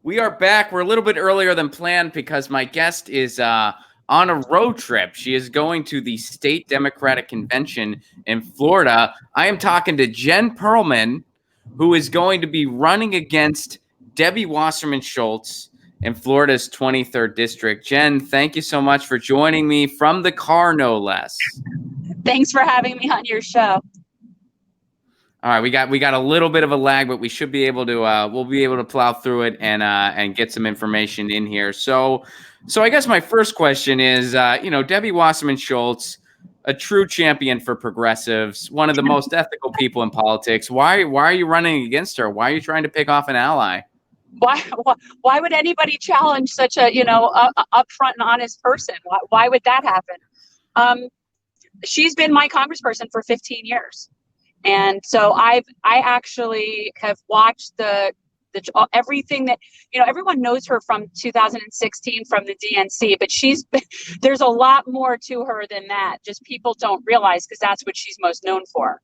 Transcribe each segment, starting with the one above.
We are back. We're a little bit earlier than planned because my guest is on a road trip. She is going to the State Democratic Convention in Florida. I am talking to Jen Perelman, who is going to be running against Debbie Wasserman Schultz in Florida's 23rd district. Jen, thank you so much for joining me from the car, no less. Thanks for having me on your show. All right, we got a little bit of a lag, but we should be able to we'll be able to plow through it and get some information in here. So I guess my first question is, Debbie Wasserman Schultz, a true champion for progressives, one of the most ethical people in politics. Why are you running against her? Why are you trying to pick off an ally? Why would anybody challenge such a upfront and honest person? Why would that happen? She's been my congressperson for 15 years. And so I actually have watched the everything that, everyone knows her from 2016 from the DNC, but there's a lot more to her than that. Just people don't realize, because that's what she's most known for.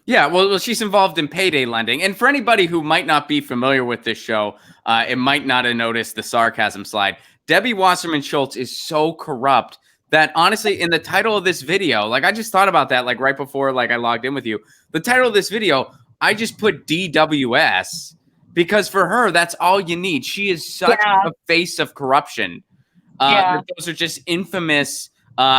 Yeah, well, she's involved in payday lending. And for anybody who might not be familiar with this show, it might not have noticed the sarcasm slide. Debbie Wasserman Schultz is so corrupt that honestly, in the title of this video, I just thought about that, right before, I logged in with you. The title of this video, I just put DWS because for her, that's all you need. She is such a face of corruption. Those are just infamous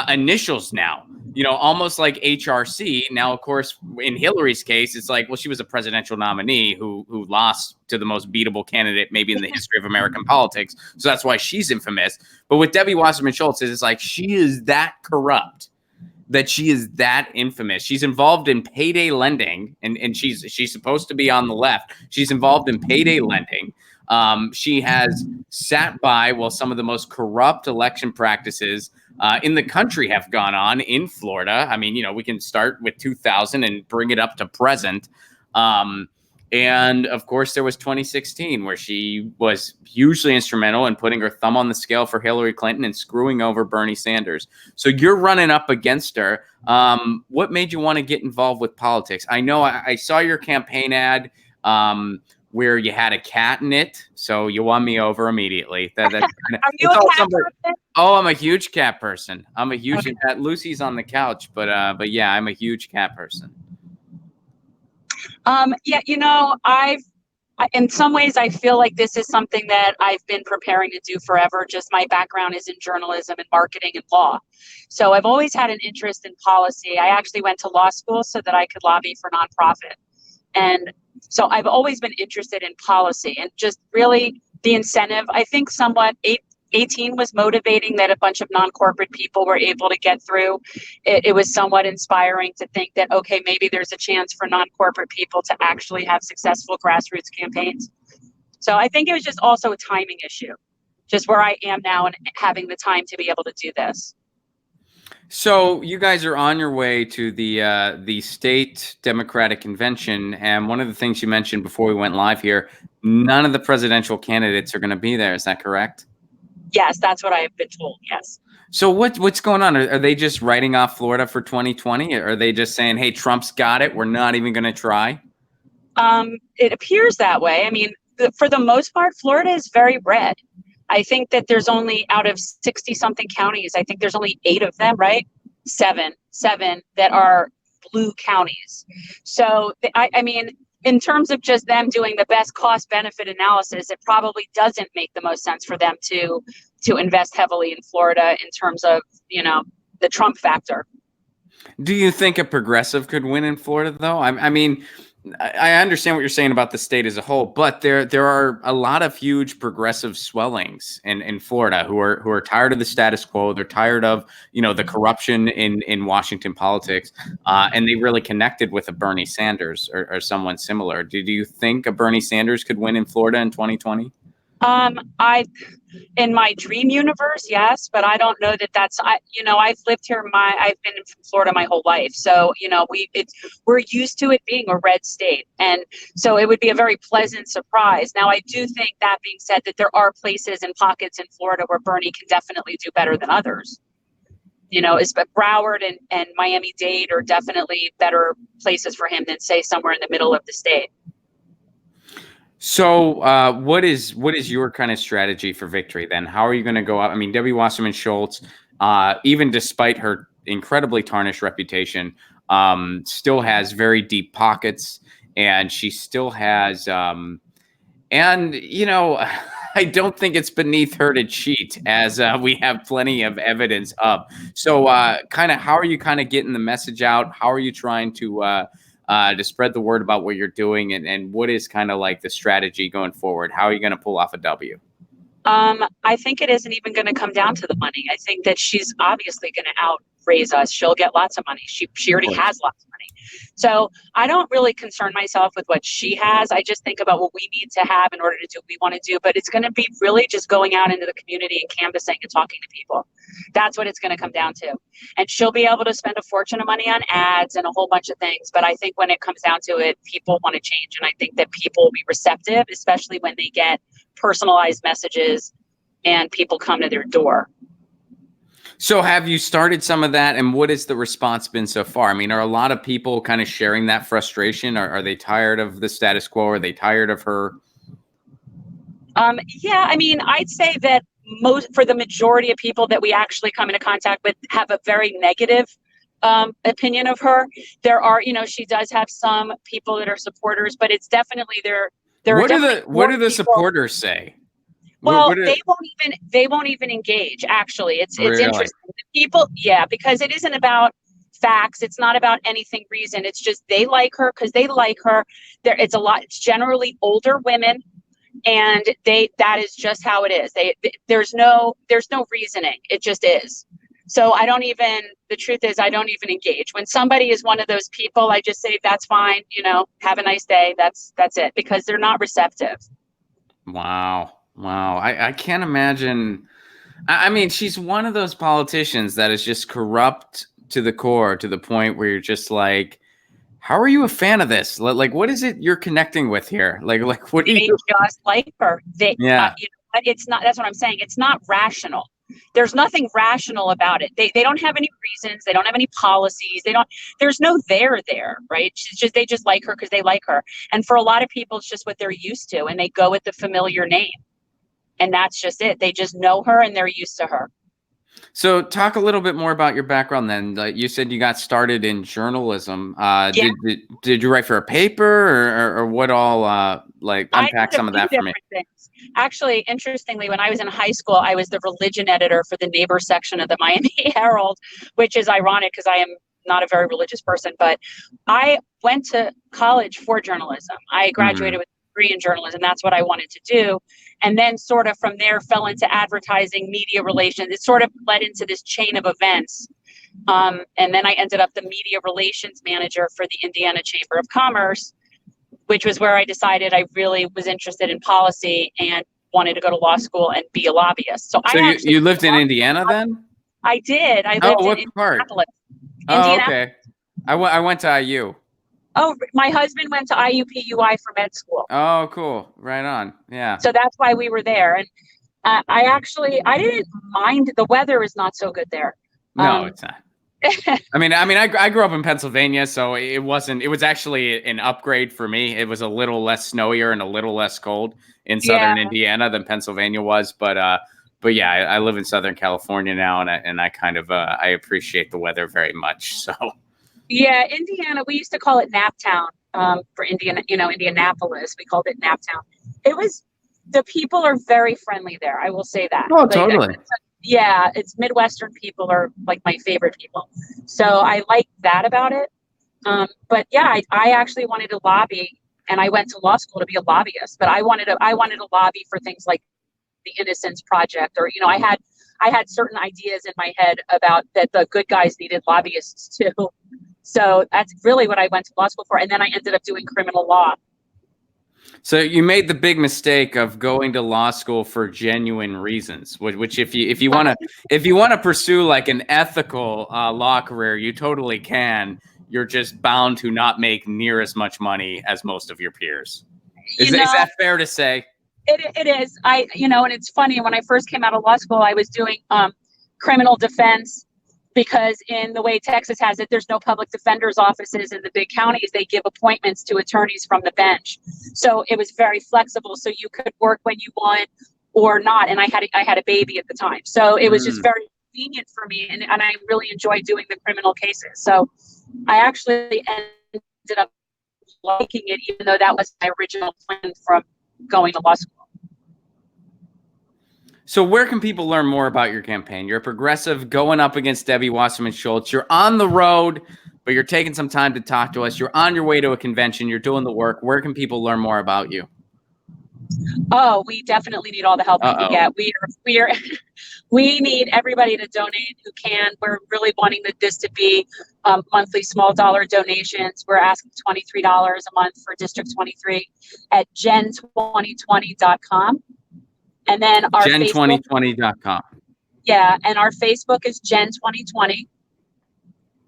initials now, almost like HRC. Now, of course, in Hillary's case, it's she was a presidential nominee who lost to the most beatable candidate maybe in the history of American politics. So that's why she's infamous. But with Debbie Wasserman Schultz, it's she is that corrupt, that she is that infamous. She's involved in payday lending, and she's supposed to be on the left. She's involved in payday lending. She has sat by while some of the most corrupt election practices in the country have gone on in Florida. I mean, we can start with 2000 and bring it up to present. And of course, there was 2016 where she was hugely instrumental in putting her thumb on the scale for Hillary Clinton and screwing over Bernie Sanders. So you're running up against her. What made you want to get involved with politics? I know I saw your campaign ad where you had a cat in it, so you won me over immediately. Are you a cat person? Oh, I'm a huge cat person. I'm a huge cat. Lucy's on the couch, but yeah, I'm a huge cat person. In some ways, I feel like this is something that I've been preparing to do forever. Just my background is in journalism and marketing and law. So I've always had an interest in policy. I actually went to law school so that I could lobby for nonprofit. And so I've always been interested in policy and just really the incentive. I think somewhat 18 was motivating that a bunch of non-corporate people were able to get through. It was somewhat inspiring to think that, okay, maybe there's a chance for non-corporate people to actually have successful grassroots campaigns. So I think it was just also a timing issue, just where I am now and having the time to be able to do this. So you guys are on your way to the State Democratic Convention, and one of the things you mentioned before we went live here, none of the presidential candidates are going to be there. Is that correct? Yes, that's what I have been told. Yes. So what's going on? Are they just writing off Florida for 2020? Or are they just saying, hey, Trump's got it, we're not even going to try? It appears that way. I mean, for the most part, Florida is very red. I think that there's only, out of 60 something counties, I think there's only 8 of them, right? Seven that are blue counties. So I mean, in terms of just them doing the best cost benefit analysis, it probably doesn't make the most sense for them to invest heavily in Florida in terms of, the Trump factor. Do you think a progressive could win in Florida, though? I mean, I understand what you're saying about the state as a whole, but there are a lot of huge progressive swellings in Florida who are tired of the status quo. They're tired of the corruption in Washington politics, and they really connected with a Bernie Sanders or someone similar. Do you think a Bernie Sanders could win in Florida in 2020? In my dream universe, yes, but I don't know that that's, I've lived here, I've been in Florida my whole life. So, we're used to it being a red state. And so it would be a very pleasant surprise. Now, I do think, that being said, that there are places and pockets in Florida where Bernie can definitely do better than others. Broward and Miami-Dade are definitely better places for him than, say, somewhere in the middle of the state. So, what is your kind of strategy for victory then? How are you going to go out? I mean, Debbie Wasserman Schultz, even despite her incredibly tarnished reputation, still has very deep pockets, and she still has, and I don't think it's beneath her to cheat, as we have plenty of evidence of. So, kind of, how are you kind of getting the message out? How are you trying to spread the word about what you're doing, and what is kind of like the strategy going forward? How are you going to pull off a W? I think it isn't even going to come down to the money. I think that she's obviously going to outraise us. She'll get lots of money. She already has lots of money. So I don't really concern myself with what she has. I just think about what we need to have in order to do what we want to do. But it's going to be really just going out into the community and canvassing and talking to people. That's what it's going to come down to. And she'll be able to spend a fortune of money on ads and a whole bunch of things. But I think when it comes down to it, people want to change. And I think that people will be receptive, especially when they get personalized messages and people come to their door. So have you started some of that, and what has the response been so far? I mean, are a lot of people kind of sharing that frustration? Are they tired of the status quo? Are they tired of her? Yeah, I mean, I'd say that for the majority of people that we actually come into contact with have a very negative opinion of her. There are, she does have some people that are supporters, but it's definitely there. What do the supporters say? Well, they won't even engage. Actually, it's Really? interesting. The people, yeah, because it isn't about facts. It's not about anything reason. It's just they like her because they like her. It's generally older women, and that is just how it is. There's no reasoning. It just is. So the truth is I don't even engage. When somebody is one of those people, I just say, that's fine. Have a nice day. That's it, because they're not receptive. Wow. I can't imagine. I mean, she's one of those politicians that is just corrupt to the core, to the point where you're just like, how are you a fan of this? Like, what is it you're connecting with here? Like, what do you just like her? Yeah. It's not, that's what I'm saying. It's not rational. There's nothing rational about it. They don't have any reasons. They don't have any policies. There's no there, right? They just like her because they like her. And for a lot of people, it's just what they're used to, and they go with the familiar name. And that's just it. They just know her and they're used to her. So talk a little bit more about your background then. Like you said, you got started in journalism. Yeah. Did you write for a paper or what all, unpack some of that for me? Things. Actually, interestingly, when I was in high school, I was the religion editor for the neighbor section of the Miami Herald, which is ironic because I am not a very religious person, but I went to college for journalism. I graduated with a degree in journalism. That's what I wanted to do. And then sort of from there fell into advertising, media relations. It sort of led into this chain of events. And then I ended up the media relations manager for the Indiana Chamber of Commerce, which was where I decided I really was interested in policy and wanted to go to law school and be a lobbyist. So you lived in Indiana then? I did. I lived in Indianapolis. Oh, okay. I went to IU. Oh, my husband went to IUPUI for med school. Oh, cool. Right on. Yeah. So that's why we were there. And I didn't mind. The weather is not so good there. No, it's not. I mean, I grew up in Pennsylvania, so it was actually an upgrade for me. It was a little less snowier and a little less cold in southern Indiana than Pennsylvania was. But yeah, I live in Southern California now, and I kind of I appreciate the weather very much. So. Yeah, Indiana, we used to call it Naptown for Indiana, Indianapolis. We called it Naptown. The people are very friendly there. I will say that. Oh, totally. Yeah, it's Midwestern people are like my favorite people. So I like that about it. But yeah, I actually wanted to lobby, and I went to law school to be a lobbyist, but I wanted to lobby for things like the Innocence Project, or, I had certain ideas in my head about that the good guys needed lobbyists too. So that's really what I went to law school for. And then I ended up doing criminal law. So you made the big mistake of going to law school for genuine reasons, which if you want to pursue like an ethical law career, you totally can. You're just bound to not make near as much money as most of your peers. Is that fair to say? It is. And it's funny, when I first came out of law school, I was doing criminal defense, because in the way Texas has it, there's no public defender's offices in the big counties. They give appointments to attorneys from the bench. So it was very flexible. So you could work when you want or not. And I had a baby at the time. So it was just very convenient for me. And I really enjoyed doing the criminal cases. So I actually ended up liking it, even though that was my original plan from going to law school. So where can people learn more about your campaign? You're a progressive going up against Debbie Wasserman Schultz. You're on the road, but you're taking some time to talk to us. You're on your way to a convention. You're doing the work. Where can people learn more about you? Oh, we definitely need all the help we can get. We need everybody to donate who can. We're really wanting this to be monthly small dollar donations. We're asking $23 a month for District 23 at gen2020.com. And then our gen2020.com. Yeah, and our Facebook is Gen2020.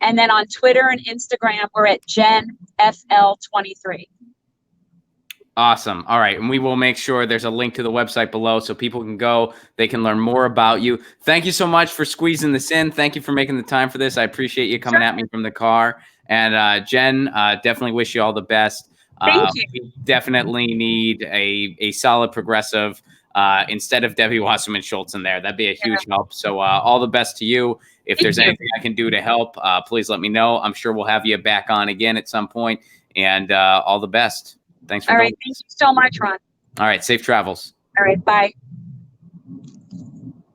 And then on Twitter and Instagram, we're at GenFL23. Awesome. All right. And we will make sure there's a link to the website below so people can go. They can learn more about you. Thank you so much for squeezing this in. Thank you for making the time for this. I appreciate you coming at me from the car. And Jen, definitely wish you all the best. Thank you. We definitely need a solid progressive instead of Debbie Wasserman Schultz in there. That'd be a huge help. So all the best to you. If there's anything I can do to help, please let me know. I'm sure we'll have you back on again at some point. And all the best. Thanks for All right. Thank you so much, Ron. All right. Safe travels. All right. Bye.